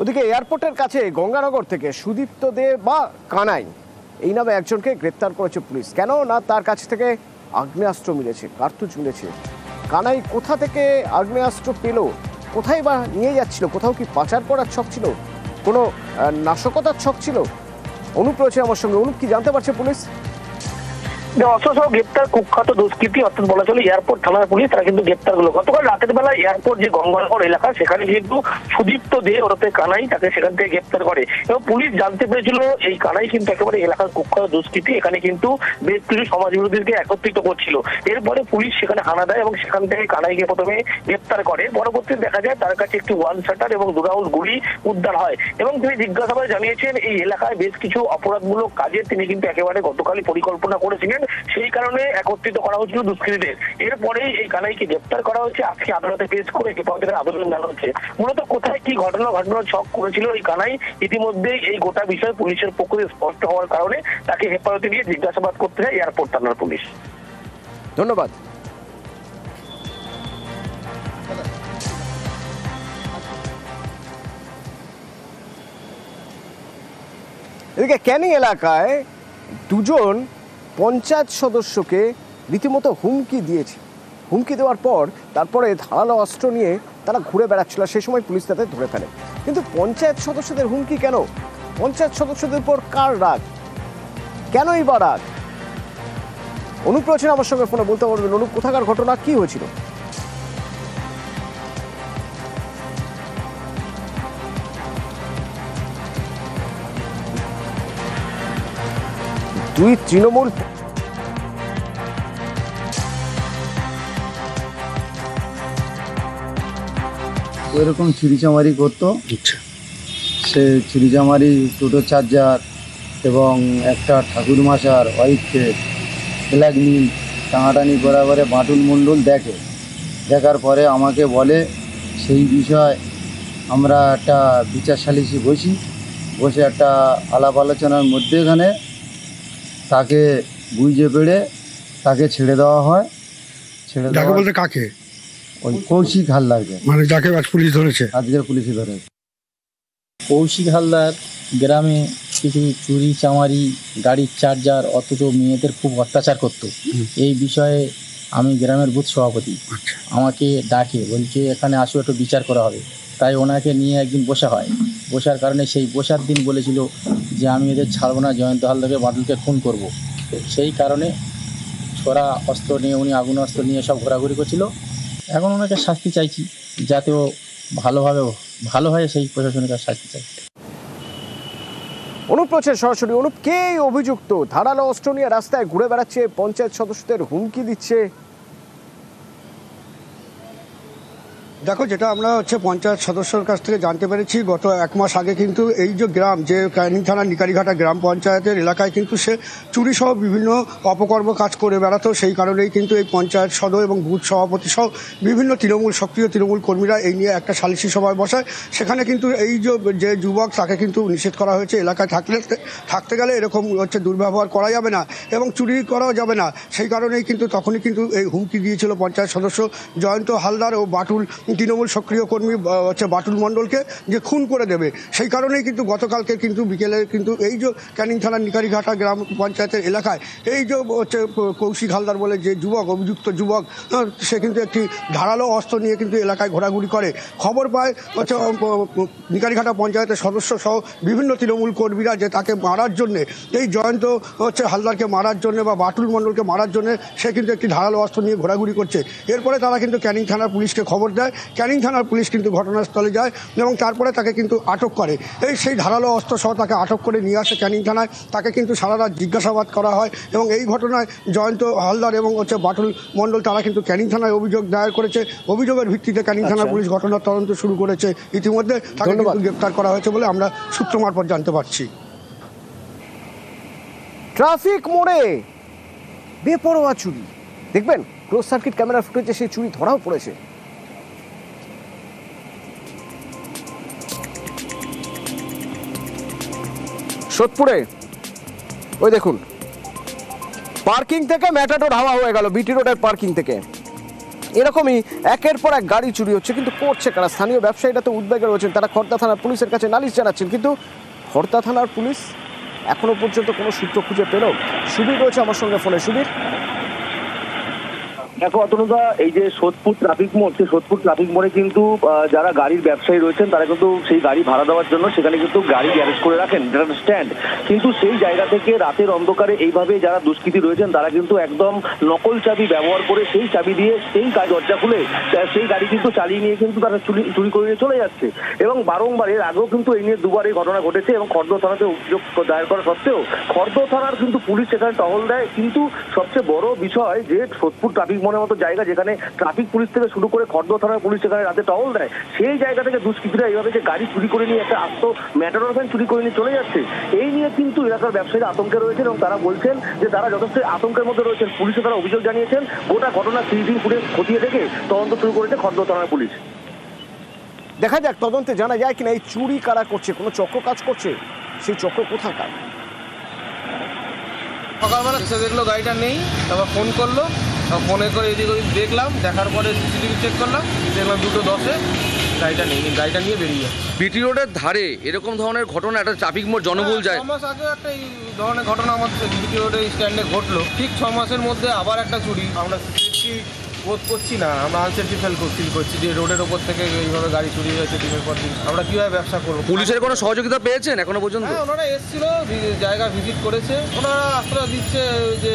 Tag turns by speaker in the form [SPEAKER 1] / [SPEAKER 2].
[SPEAKER 1] ওদিকে এয়ারপোর্টের কাছে গঙ্গানগর থেকে সুদীপ্ত দে বা কানাই এই নামে একজনকে গ্রেপ্তার করেছে পুলিশ। কেন না তার কাছ থেকে আগ্নেয়াস্ত্র মিলেছে, কার্তুজ মিলেছে। কানাই কোথা থেকে আগ্নেয়াস্ত্র পেল, কোথায় বা নিয়ে যাচ্ছিল, কোথাও কি পাচার করার ছক ছিল, কোনো নাশকতার ছক ছিল? অনুপ রয়েছে আমার সঙ্গে। অনুপ, কি জানতে পারছে পুলিশ?
[SPEAKER 2] অস্ত্রসহ গ্রেপ্তার কুখ্যাত দুষ্কৃতী, অর্থাৎ বলা চলে এয়ারপোর্ট থানার পুলিশ, তারা কিন্তু গ্রেপ্তার হলো গতকাল রাতের বেলা। এয়ারপোর্ট যে গঙ্গানগর এলাকা, সেখানে কিন্তু সুদীপ্ত দে ওরফে কানাই, তাকে সেখান থেকে গ্রেপ্তার করে। এবং পুলিশ জানতে পেরেছিল এই কানাই কিন্তু একেবারে এলাকার কুখ্যাত দুষ্কৃতী, এখানে কিন্তু বেশ কিছু সমাজ বিরোধীদেরকে একত্রিত করছিল। এরপরে পুলিশ সেখানে হানা দেয় এবং সেখান থেকে কানাইকে প্রথমে গ্রেপ্তার করে। পরবর্তীতে দেখা যায় তার কাছে একটি ওয়ান শাটার এবং 2 রাউন্ড গুলি উদ্ধার হয়। এবং তিনি জিজ্ঞাসাবাদে জানিয়েছেন এই এলাকায় বেশ কিছু অপরাধমূলক কাজে তিনি কিন্তু একেবারে গতকালই পরিকল্পনা করেছিলেন, সেই কারণে একত্রিত করা হয়েছিল দুষ্কৃতীদের। এরপরেই এই কানাইকে গ্রেপ্তার করা হচ্ছে, আজকে আদালতে পেশ করে হেফাজতের আবেদন জানানো হচ্ছে। মূলত কোথায় কি ঘটনার ছক করেছিল এই কানাই, ইতিমধ্যেই এই গোটা বিষয় পুলিশের পক্ষ থেকে স্পষ্ট হওয়ার কারণে তাকে হেফাজতে নিয়ে জিজ্ঞাসাবাদ করতে যায় এয়ারপোর্ট থানার পুলিশ।
[SPEAKER 1] ধন্যবাদ। এদিকে ক্যানিং এলাকায় দুজন পঞ্চায়েত সদস্যকে রীতিমতো হুমকি দিয়েছে। হুমকি দেওয়ার পর তারপরে ধারালো অস্ত্র নিয়ে তারা ঘুরে বেড়াচ্ছিল। সেই সময় পুলিশ তাদের ধরে ফেলে। কিন্তু পঞ্চায়েত সদস্যদের হুমকি কেন? পঞ্চায়েত সদস্যদের উপর কার রাগ? কেনই বা রাগ? অনুপ রয়েছেন আমার সঙ্গে ফোনে, বলতে পারবেন অনুপ, কোথাকার ঘটনা, কি হয়েছিল? দুই তৃণমূল
[SPEAKER 3] ওইরকম চুরিচামারি করতো। সে চুরিচামারি টোটো চার্জার এবং একটা ঠাকুর মাসার ওয়াইফকে ব্ল্যাক মিল টানাটানি করে বাটুল মণ্ডল দেখার পরে আমাকে বলে, সেই বিষয় আমরা একটা বিচার সালিসি বসে একটা আলাপ আলোচনার মধ্যেখানে তাকে বুঝে পেড়ে তাকে ছেড়ে দেওয়া হয়। ছেড়ে দেওয়া বলতে কাকে? ওই কৌশিক হালদারকে, মানে যাকে আজ পুলিশ ধরেছে, আজকের পুলিশে ধরেছে।
[SPEAKER 4] কৌশিক হালদার গ্রামে কিছু চুরি চামারি, গাড়ির চার্জার, অথচ মেয়েদের খুব অত্যাচার করত। এই বিষয়ে আমি গ্রামের বুথ সভাপতি, আমাকে ডাকে, বলছে এখানে আসো, একটু বিচার করা হবে। তাই ওনাকে নিয়ে একদিন বসা হয়। বসার কারণে সেই বসার দিন বলেছিল যে আমি এদের ছাড়বো না, জয়ন্ত হালদারকে, বাদলকে খুন করব। সেই কারণে ছোড়া অস্ত্র নিয়ে, উনি আগুন অস্ত্র নিয়ে সব ঘোরাঘুরি করছিল। এখন ওনাকে শাস্তি চাইছি, যাতে ও ভালো হয়, সেই প্রশাসনের কাছে শাস্তি চাই।
[SPEAKER 1] অনুপ রয়েছে সরাসরি। অনুপ, কে অভিযুক্ত? ধারালো অস্ত্র নিয়ে রাস্তায় ঘুরে বেড়াচ্ছে, পঞ্চায়েত সদস্যদের হুমকি দিচ্ছে।
[SPEAKER 5] দেখো, যেটা আমরা পঞ্চায়েত সদস্যর কাছ থেকে জানতে পেরেছি, গত 1 মাস আগে কিন্তু এই যে গ্রাম, যে ক্যানিং থানার নিকারিঘাটা গ্রাম পঞ্চায়েতের এলাকায় কিন্তু সে চুরি সহ বিভিন্ন অপকর্ম কাজ করে বেড়াতো। সেই কারণেই কিন্তু এই পঞ্চায়েত সদস্য এবং বুথ সভাপতি সহ বিভিন্ন সক্রিয় তৃণমূল কর্মীরা এই নিয়ে একটা সালিসি সভায় বসায়। সেখানে কিন্তু এই যে যুবক, তাকে কিন্তু নিষেধ করা হয়েছে, এলাকায় থাকতে গেলে এরকম দুর্ব্যবহার করা যাবে না এবং চুরি করাও যাবে না। সেই কারণেই কিন্তু তখনই কিন্তু এই হুমকি দিয়েছিল পঞ্চায়েত সদস্য জয়ন্ত হালদার ও বাটুল তৃণমূল সক্রিয় কর্মী বাটুল মণ্ডলকে, যে খুন করে দেবে। সেই কারণেই কিন্তু গতকালকে কিন্তু বিকেলে কিন্তু এই যে ক্যানিং থানার নিকারিঘাটা গ্রাম পঞ্চায়েতের এলাকায় এই যে কৌশিক হালদার বলে যে অভিযুক্ত যুবক, সে কিন্তু একটি ধারালো অস্ত্র নিয়ে কিন্তু এলাকায় ঘোরাঘুরি করে। খবর পায় নিকারিঘাটা পঞ্চায়েতের সদস্য সহ বিভিন্ন তৃণমূল কর্মীরা যে তাকে মারার জন্যে, এই জয়ন্ত হালদারকে মারার জন্য বা বাটুল মণ্ডলকে মারার জন্য সে কিন্তু একটি ধারালো অস্ত্র নিয়ে ঘোরাঘুরি করছে। এরপরে তারা কিন্তু ক্যানিং থানার পুলিশকে খবর দেয়। ক্যানিং থানার পুলিশ কিন্তু ঘটনাস্থলে যায় এবং তারপরে তাকে কিন্তু আটক করে। সেই ধারালো অস্ত্র সহ তাকে আটক করে নিয়ে আসে ক্যানিং থানায়। তাকে কিন্তু সারা রাত জিজ্ঞাসাবাদ করা হয় এবং এই ঘটনায় জয়ন্ত হালদার এবং বাটুল মণ্ডল, তারা কিন্তু ক্যানিং থানায় অভিযোগ দায়ের করেছে। অভিযোগের ভিত্তিতে ক্যানিং থানার পুলিশ ঘটনার তদন্ত শুরু করেছে। ইতিমধ্যে তাকে কিন্তু গ্রেপ্তার করা হয়েছে বলে আমরা সূত্র মারফত জানতে পারছি।
[SPEAKER 1] ট্রাফিক মোড়ে বেপরোয়া চুরি, দেখবেন ক্লোজ সার্কিট ক্যামেরা ফুটেজে সেই চুরি ধরাও পড়েছে। সোদপুরে ওই দেখুন, পার্কিং থেকে ম্যাটাডোর হাওয়া হয়ে গেল, বিটি রোডের পার্কিং থেকে। এরকমই একের পর এক গাড়ি চুরি হচ্ছে, কিন্তু করছে কারা? স্থানীয় ব্যবসায়ীরা তো উদ্বেগে রয়েছেন, তারা খড়দা থানার পুলিশের কাছে নালিশ জানাচ্ছেন, কিন্তু খড়দা থানার পুলিশ এখনো পর্যন্ত কোনো সূত্র খুঁজে পেল? সুবীর রয়েছে আমার সঙ্গে ফোনে। সুবীর,
[SPEAKER 2] দেখো অতনুদা, এই যে সোদপুর ট্রাফিক মোড়, সেই সোদপুর ট্রাফিক মোড়ে কিন্তু যারা গাড়ির ব্যবসায়ী রয়েছেন তারা কিন্তু সেই গাড়ি ভাড়া দেওয়ার জন্য সেখানে কিন্তু গাড়ি গ্যারেজ করে রাখেন, যেটা স্ট্যান্ড। কিন্তু সেই জায়গা থেকে রাতের অন্ধকারে এইভাবে যারা দুষ্কৃতী রয়েছেন তারা কিন্তু একদম নকল চাবি ব্যবহার করে সেই চাবি দিয়ে সেই দরজা খুলে সেই গাড়ি কিন্তু চালিয়ে নিয়ে কিন্তু তারা চুরি করে নিয়ে চলে যাচ্ছে। এবং বারংবার এর আগেও কিন্তু এই নিয়ে দুবার এই ঘটনা ঘটেছে এবং খড়দহ থানাতে অভিযোগ দায়ের করা সত্ত্বেও খড়দহ থানার কিন্তু পুলিশ সেখানে টহল দেয়। কিন্তু সবচেয়ে বড় বিষয় যে সোদপুর ট্রাফিক মোড়ের মতো জায়গা, যেখানে ট্রাফিক পুলিশ থেকে শুরু করে খড়দহ থানার পুলিশ সেখানে রাতে টহল দেয়, সেই জায়গা থেকে দুষ্কৃতীরা এইভাবে যে গাড়ি চুরি করে নিয়ে একটা আস্ত ম্যাটাডোর ভ্যান চুরি করে নিয়ে চলে যাচ্ছে, এই নিয়ে কিন্তু এলাকার ব্যবসায়ীরা আতঙ্কে রয়েছেন এবং তারা বলছেন যে তারা যথেষ্ট আতঙ্কের মধ্যে রয়েছেন। পুলিশে তারা অভিযোগ জানিয়েছেন, গোটা ঘটনা সিসিটিভি ফুটেজ খতিয়ে দেখে তদন্ত শুরু করেছে খড়দহ থানার পুলিশ।
[SPEAKER 1] দেখা যাক তদন্তে জানা যায় কিনা এই চুরি কারা করছে, কোনো চক্র কাজ করছে, সেই চক্র কোথাকার?
[SPEAKER 6] সকালবেলা এসে দেখলো গাড়িটা নেই, তারপর ফোন করলো, ফোনে করে এদিক ওদিক দেখলাম, দেখার পরে সিসিটিভি চেক করলাম, দেখলাম 2:10-এ গাড়িটা নেই, গাড়িটা নিয়ে বেরিয়ে যাচ্ছে।
[SPEAKER 7] বিটি রোডের ধারে এরকম ধরনের ঘটনা, একটা ট্রাফিক মোড় জনবহুল যায়।
[SPEAKER 6] 6 মাস আগে একটা এই ধরনের ঘটনা আমাদের বিটি রোডের স্ট্যান্ডে ঘটলো, ঠিক 6 মাসের মধ্যে আবার একটা চুরি। আমরা সেফটি বোধ করছি না, আমরা আনসেফটি ফিল করছি যে রোডের ওপর থেকে এইভাবে গাড়ি চুরি হয়েছে দিনের পর দিন, আমরা কীভাবে ব্যবসা করবো?
[SPEAKER 7] পুলিশের কোনো সহযোগিতা পেয়েছেন এখনো পর্যন্ত?
[SPEAKER 6] হ্যাঁ, ওনারা এসেছিল, জায়গা ভিজিট করেছে, ওনারা আশ্রয় দিচ্ছে যে